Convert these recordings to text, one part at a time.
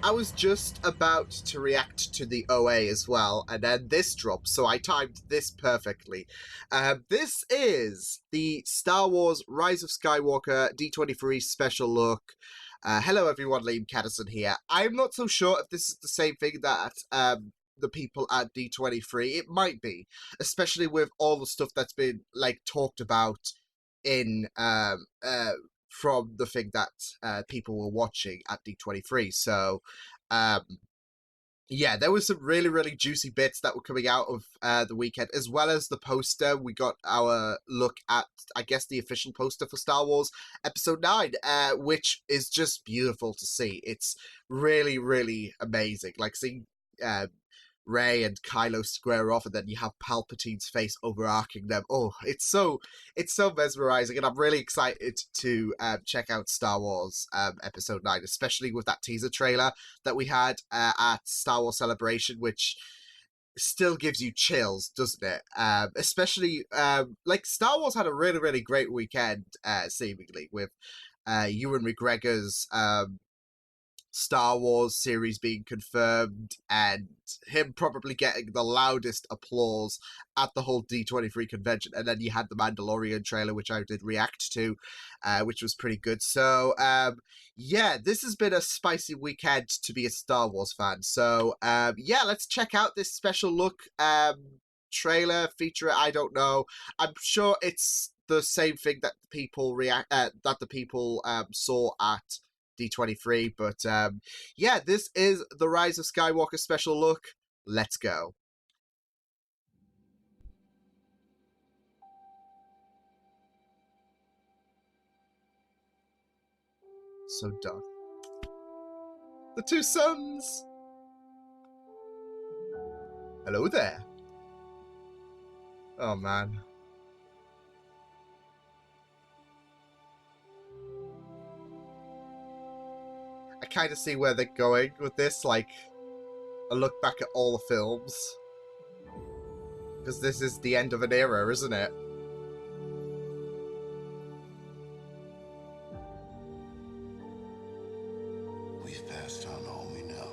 I was just about to react to the OA as well, and then this dropped, so I timed this perfectly. This is the Star Wars Rise of Skywalker D23 special look. Hello everyone, Liam Catterson here. I'm not so sure if this is the same thing that the people at D23. It might be, especially with all the stuff that's been talked about in from the thing that people were watching at D23. So yeah, there was some really juicy bits that were coming out of the weekend, as well as the poster. We got our look at, I guess, the official poster for Star Wars Episode 9, which is just beautiful to see. It's really amazing. Like seeing Rey and Kylo square off, and then you have Palpatine's face overarching them. Oh, it's so mesmerizing, and I'm really excited to check out Star Wars Episode 9, especially with that teaser trailer that we had at Star Wars Celebration, which still gives you chills, doesn't it? Especially, Star Wars had a really great weekend, seemingly, with Ewan McGregor's Star Wars series being confirmed, and him probably getting the loudest applause at the whole D23 convention. And then you had the Mandalorian trailer, which I did react to, which was pretty good. So yeah, this has been a spicy weekend to be a Star Wars fan. So yeah, let's check out this special look trailer, feature. I don't know. I'm sure it's the same thing that the people saw at D23, but yeah, this is the Rise of Skywalker special look. Let's go. So dark. The two suns. Hello there. Oh man. I kind of see where they're going with this, like a look back at all the films. Because this is the end of an era, isn't it? We've passed on all we know.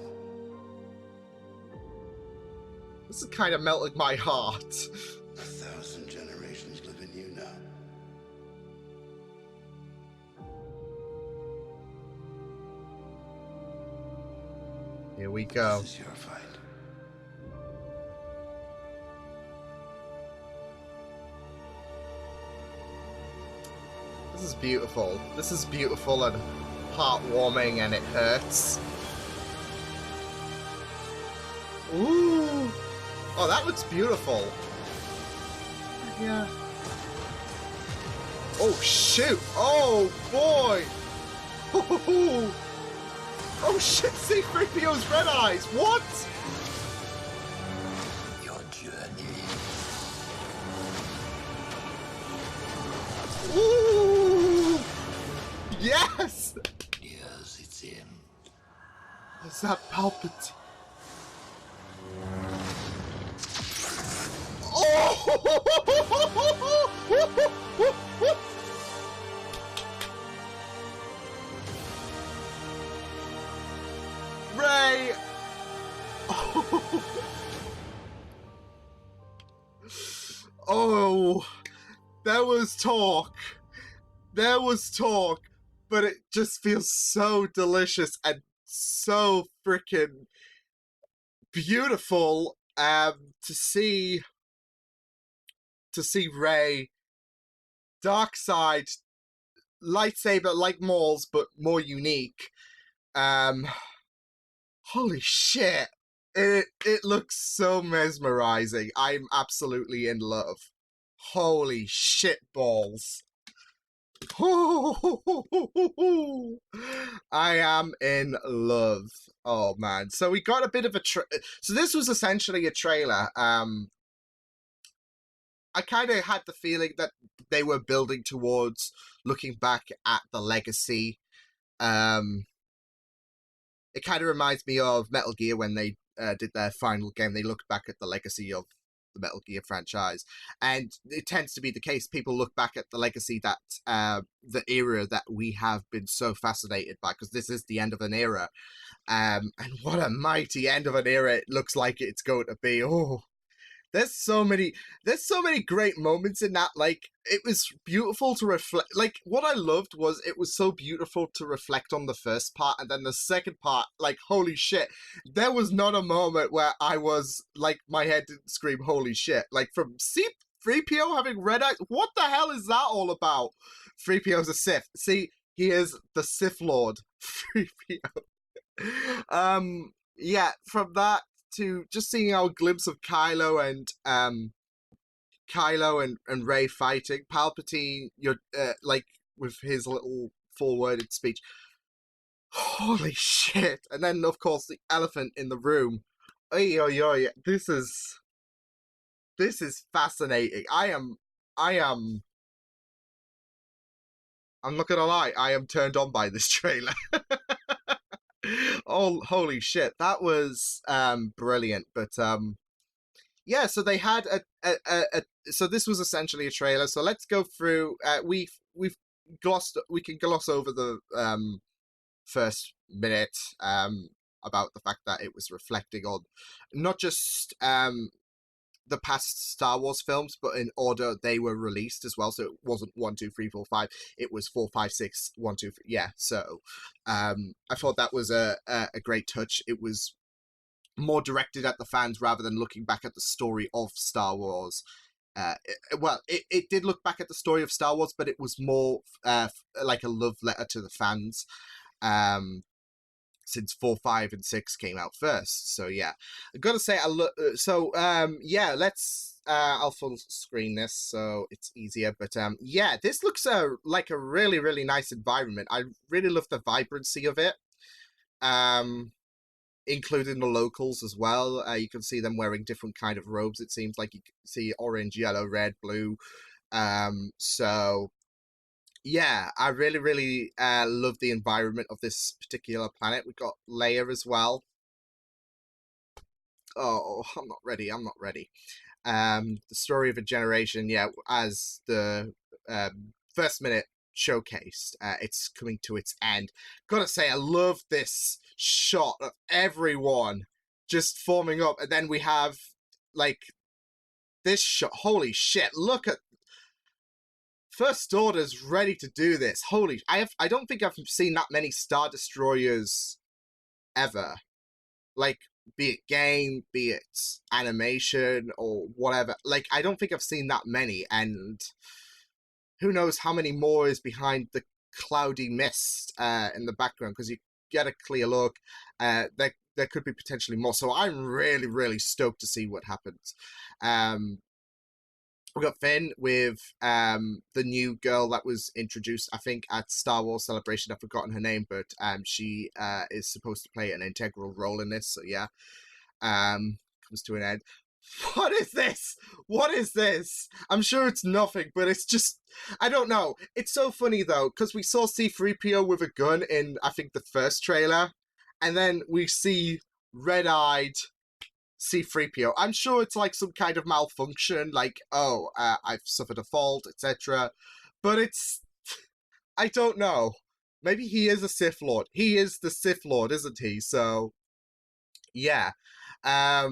This is kind of melting my heart. 1,000 generations live in you now. Here we go. This is your fight. This is beautiful. This is beautiful and heartwarming, and it hurts. Ooh! Oh, that looks beautiful. Yeah. Oh, shoot! Oh, boy! Oh shit, C-3PO's red eyes! What? Your journey. Ooh! Yes! Yes, it's him. Is that Palpatine? Oh! Rey! Oh, there was talk. There was talk, but it just feels so delicious and so freaking beautiful to see Rey, dark side, lightsaber like Maul's, but more unique. Holy shit. It looks so mesmerizing. I'm absolutely in love. Holy shit balls. I am in love. Oh man. So we got a bit of a so this was essentially a trailer. I kind of had the feeling that they were building towards looking back at the legacy. It kind of reminds me of Metal Gear when they did their final game. They looked back at the legacy of the Metal Gear franchise, and it tends to be the case. People look back at the legacy that the era that we have been so fascinated by, because this is the end of an era. And what a mighty end of an era it looks like it's going to be. Oh, there's so many great moments in that. Like, it was beautiful to reflect. Like, what I loved was it was so beautiful to reflect on the first part, and then the second part, like, holy shit, there was not a moment where I was like, my head didn't scream holy shit. Like, from C3PO having red eyes, what the hell is that all about? 3PO's a Sith. See, he is the Sith Lord. 3PO. Yeah, from that to just seeing our glimpse of Kylo and Rey fighting, Palpatine, like, with his little full-worded speech. Holy shit! And then, of course, the elephant in the room. Oy, oy, oy. This is fascinating. I'm not gonna lie, I am turned on by this trailer. Oh, holy shit, that was brilliant. But yeah, so they had so this was essentially a trailer. So let's go through. We can gloss over the first minute about the fact that it was reflecting on not just the past Star Wars films, but in order they were released as well. So it wasn't 1, 2, 3, 4, 5. It was 4, 5, 6, 1, 2, 3. Yeah. So I thought that was a great touch. It was more directed at the fans rather than looking back at the story of Star Wars. It did look back at the story of Star Wars, but it was more like a love letter to the fans. Since 4, 5, and 6 came out first. So yeah, I gotta say, yeah, let's I'll full screen this so it's easier. But yeah, this looks like a really, really nice environment. I really love the vibrancy of it, including the locals as well. You can see them wearing different kind of robes. It seems like you can see orange, yellow, red, blue. So yeah, I really, really love the environment of this particular planet. We've got Leia as well. Oh, I'm not ready. The story of a generation, yeah, as the first minute showcased, it's coming to its end. Gotta say, I love this shot of everyone just forming up, and then we have, like, this shot. Holy shit, look at First Order's ready to do this. I don't think I've seen that many Star Destroyers ever. Like, be it game, be it animation, or whatever. Like, I don't think I've seen that many, and who knows how many more is behind the cloudy mist in the background, because you get a clear look. There could be potentially more. So I'm really, really stoked to see what happens. We got Finn with the new girl that was introduced, I think, at Star Wars Celebration. I've forgotten her name, but she is supposed to play an integral role in this. So yeah, comes to an end. What is this? What is this? I'm sure it's nothing, but it's just, I don't know. It's so funny though, because we saw C3PO with a gun in, I think, the first trailer, and then we see red-eyed C3PO. I'm sure it's like some kind of malfunction, like, oh, I've suffered a fault, etc. But it's, I don't know. Maybe he is a Sith Lord. He is the Sith Lord, isn't he? So, yeah. That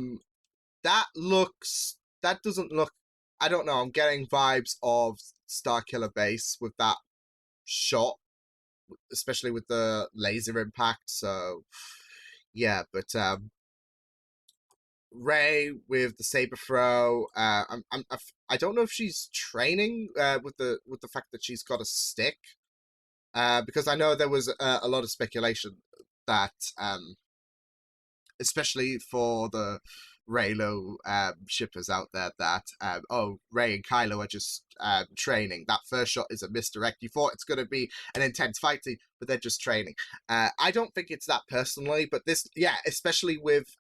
doesn't look, I don't know, I'm getting vibes of Starkiller Base with that shot, especially with the laser impact. So, yeah, but Rey with the saber throw. I don't know if she's training with the fact that she's got a stick, because I know there was a lot of speculation that, especially for the Reylo shippers out there, that Rey and Kylo are just training. That first shot is a misdirect. You thought it's going to be an intense fight scene, but they're just training. I don't think it's that personally, but this, yeah, especially with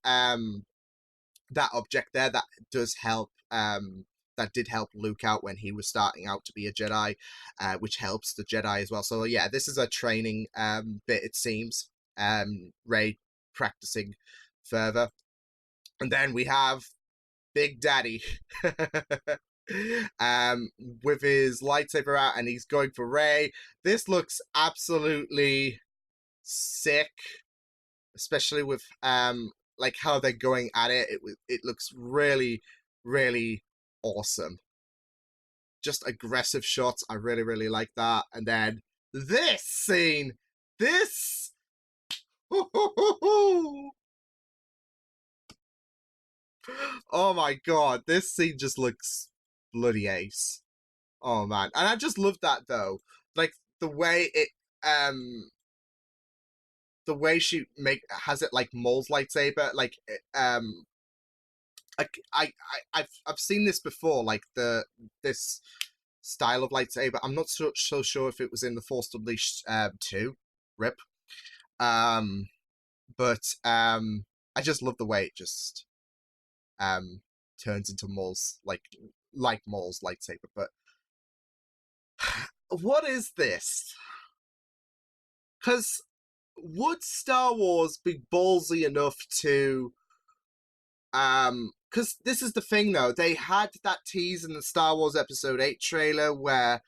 that object there, that does help. That did help Luke out when he was starting out to be a Jedi, which helps the Jedi as well. So yeah, this is a training bit, it seems. Rey practicing further. And then we have Big Daddy with his lightsaber out, and he's going for Rey. This looks absolutely sick. especially with like how they're going at it. It looks really, really awesome. Just aggressive shots. I really, really like that. And then this scene, this. Oh my god, this scene just looks bloody ace. Oh man, and I just love that though, like the way it, the way she has it like Maul's lightsaber, like I've seen this before, like this style of lightsaber. I'm not so sure if it was in the Force Unleashed 2, rip, um, but I just love the way it just turns into Maul's like Maul's lightsaber. But what is this? Because would Star Wars be ballsy enough to because this is the thing though, they had that tease in the Star Wars Episode 8 trailer where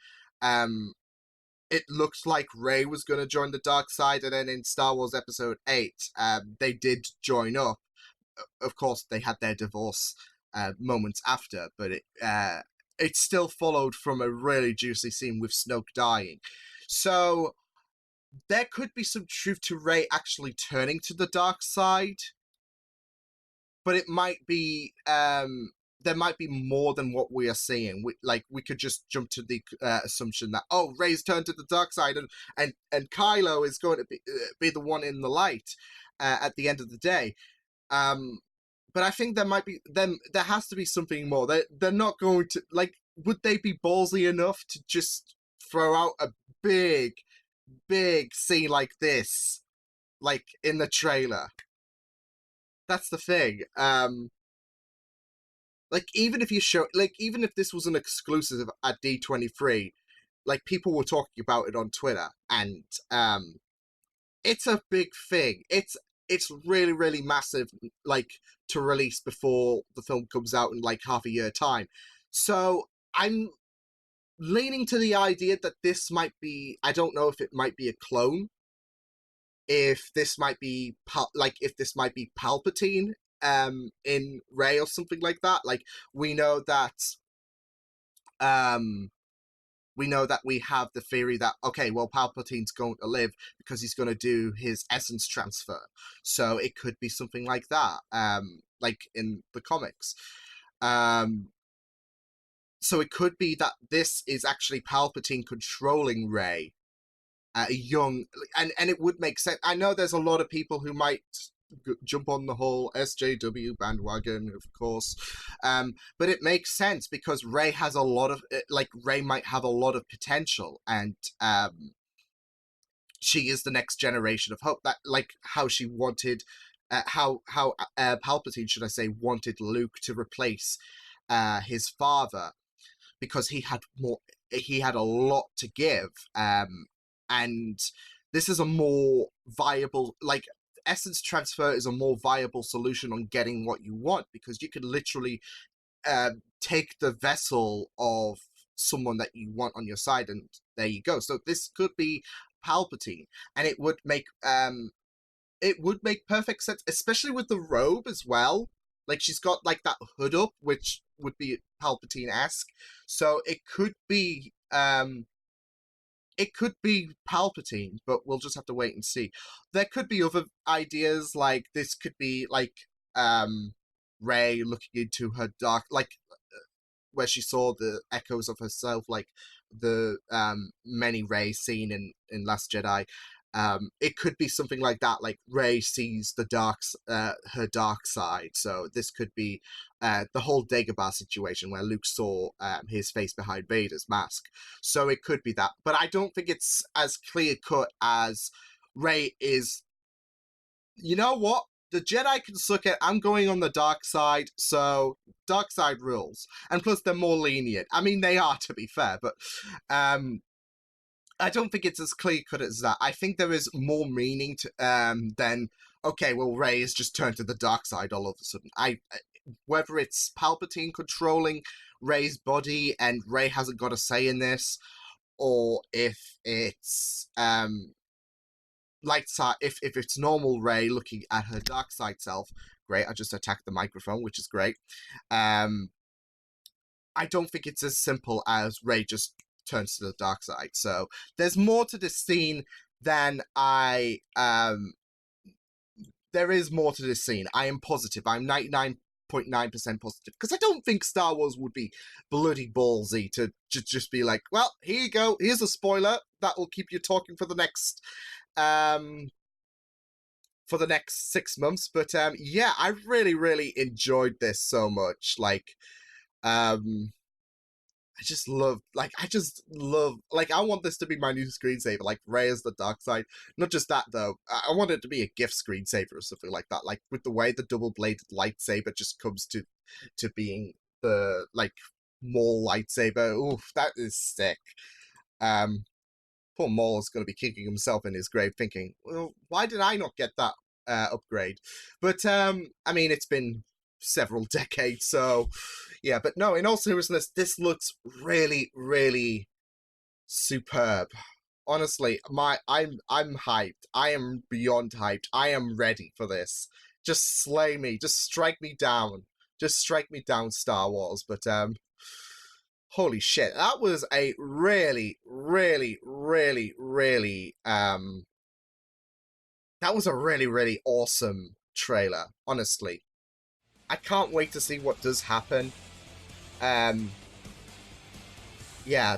it looked like Rey was going to join the dark side, and then in Star Wars Episode 8 they did join up. Of course they had their divorce moments after, but it still followed from a really juicy scene with Snoke dying. So there could be some truth to Rey actually turning to the dark side, but it might be there might be more than what we are seeing. We could just jump to the assumption that Rey's turned to the dark side, and Kylo is going to be the one in the light at the end of the day. But I think there might be there has to be something more. They're not going to would they be ballsy enough to just throw out a big scene like this, like in the trailer? That's the thing. Even if you show, even if this was an exclusive at D23, people were talking about it on Twitter, and it's a big thing. It's really, really massive, to release before the film comes out in half a year time. So I'm leaning to the idea that this might be, I don't know if it might be a clone, if this might be if this might be Palpatine in Rey or something like that. We know that we have the theory that Palpatine's going to live because he's going to do his essence transfer. So it could be something like that, in the comics. So it could be that this is actually Palpatine controlling Rey, young, and it would make sense. I know there's a lot of people who might jump on the whole SJW bandwagon, of course, but it makes sense because Rey has a lot of Rey might have a lot of potential, and she is the next generation of hope. That how she wanted, how Palpatine, should I say, wanted Luke to replace his father because he had a lot to give, and this is a more viable, essence transfer is a more viable solution on getting what you want, because you can literally take the vessel of someone that you want on your side, and there you go. So this could be Palpatine, and it would make perfect sense, especially with the robe as well. She's got that hood up, which would be Palpatine-esque. So it could be Palpatine, but we'll just have to wait and see. There could be other ideas, this could be Rey looking into her dark, where she saw the echoes of herself, the many Rey seen in Last Jedi. It could be something like that, Rey sees her dark side. So this could be the whole Dagobah situation where Luke saw his face behind Vader's mask. So it could be that, but I don't think it's as clear cut as Rey is. You know what? The Jedi can suck it. I'm going on the dark side, so dark side rules. And plus, they're more lenient. I mean, they are, to be fair, but I don't think it's as clear cut as that. I think there is more meaning to than Rey has just turned to the dark side all of a sudden. Whether it's Palpatine controlling Rey's body and Rey hasn't got a say in this, or if it's light side, if it's normal Rey looking at her dark side self, great. I just attacked the microphone, which is great. I don't think it's as simple as Rey just turns to the dark side. So there's more to this scene than there is more to this scene. I am positive. I'm 99.9% positive, because I don't think Star Wars would be bloody ballsy to just be like, well, here you go, here's a spoiler that will keep you talking for the next 6 months. But yeah, I really enjoyed this so much. Like, I just love, like, I want this to be my new screensaver, like, Rey is the dark side. Not just that, though, I want it to be a GIF screensaver or something like that, like, with the way the double-bladed lightsaber just comes to being the, like, Maul lightsaber. Oof, that is sick. Poor Maul is going to be kicking himself in his grave thinking, well, why did I not get that upgrade? But, I mean, it's been several decades, so yeah. But no, in all seriousness, this looks really superb. Honestly, I'm hyped. I am beyond hyped. I am ready for this. Just slay me. Just strike me down. Just strike me down, Star Wars. But holy shit, that was a really that was a really awesome trailer, honestly. I can't wait to see what does happen. Yeah,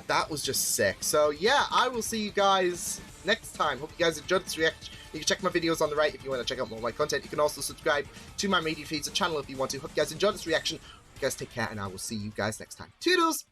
that was just sick. So yeah, I will see you guys next time. Hope you guys enjoyed this reaction. You can check my videos on the right if you want to check out more of my content. You can also subscribe to my media feeds and channel if you want to. Hope you guys enjoyed this reaction. You guys take care, and I will see you guys next time. Toodles!